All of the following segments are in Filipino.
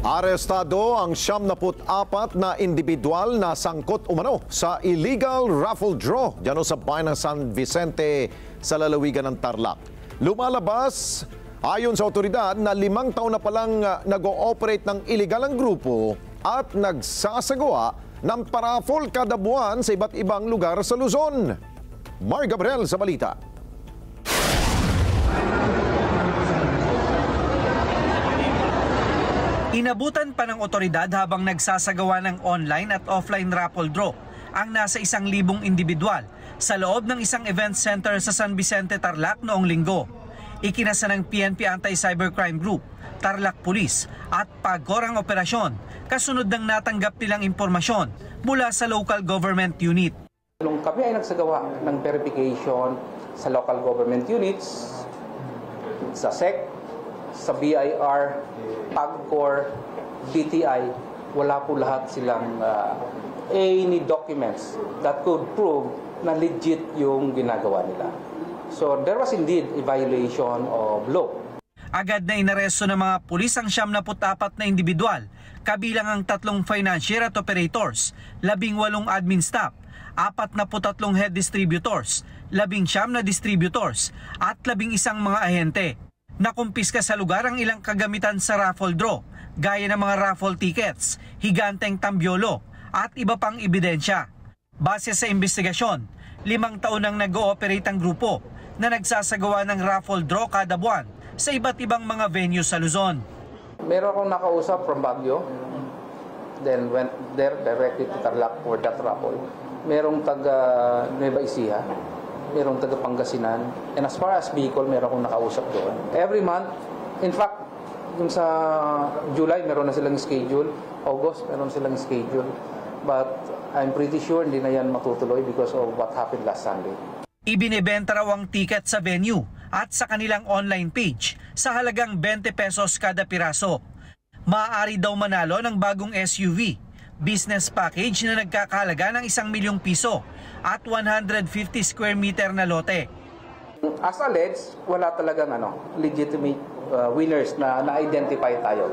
Arestado ang 74 na individual na sangkot umano sa illegal raffle draw diyan sa bayan ng San Vicente sa lalawigan ng Tarlac. Lumalabas ayon sa otoridad na 5 taon na palang nag-ooperate ng illegal ang grupo at nagsasagawa ng paraffle kada buwan sa iba't ibang lugar sa Luzon. Mar Gabriel sa balita. Inabutan pa ng otoridad habang nagsasagawa ng online at offline raffle draw ang nasa 1,000 individual sa loob ng isang event center sa San Vicente, Tarlac noong linggo. Ikinasa ng PNP Anti-Cybercrime Group, Tarlac Police at PAGCOR ang operasyon kasunod ng natanggap nilang impormasyon mula sa local government unit. Nung kami ay nagsagawa ng verification sa local government units, sa SEC, sa BIR, PAGCOR, DTI, wala po lahat silang any documents that could prove na legit yung ginagawa nila. So there was indeed a violation of law. Agad na inaresto ng mga pulis ang 74 na individual, kabilang ang 3 financier at operators, 18 admin staff, 43 head distributors, 19 na distributors at 11 mga ahente. Nakumpiska sa lugar ang ilang kagamitan sa raffle draw, gaya ng mga raffle tickets, higanteng tambyolo at iba pang ebidensya. Base sa investigasyon, 5 taon nang nag-ooperate ang grupo na nagsasagawa ng raffle draw kada buwan sa iba't ibang mga venue sa Luzon. Meron akong nakausap from Baguio, then went there directly to Tarlac for that raffle. Merong taga Nueva Ecija, merong taga Pangasinan, and as far as Bicol, meron akong nakausap doon. Every month, in fact, yung sa July, meron na silang schedule, August, meron silang schedule, but I'm pretty sure hindi na yan matutuloy because of what happened last Sunday. Ibinebenta raw ang ticket sa venue at sa kanilang online page sa halagang 20 pesos kada piraso. Maaari daw manalo ng bagong SUV, business package na nagkakahalaga ng 1 milyong piso at 150 square meter na lote. As alleged, wala talagang legitimate winners na na-identify tayo.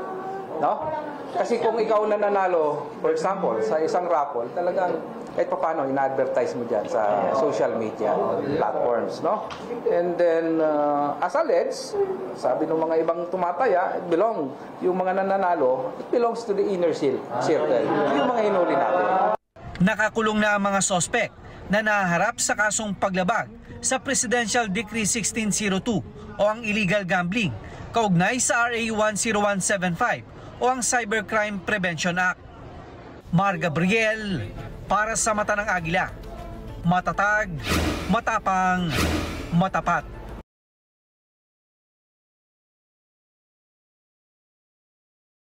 No? Kasi kung ikaw na nanalo, for example, sa isang raffle, talagang kahit pa paano, ina-advertise mo dyan sa social media platforms. No? And then, as alleged, sabi ng mga ibang tumataya, yung mga nananalo, it belongs to the inner circle. Yung mga hinuli natin. Nakakulong na ang mga sospek na naharap sa kasong paglabag sa Presidential Decree 1602 o ang illegal gambling, kaugnay sa RA 10175 o ang Cybercrime Prevention Act. Mar Gabriel, para sa Mata ng Agila. Matatag, matapang, matapat.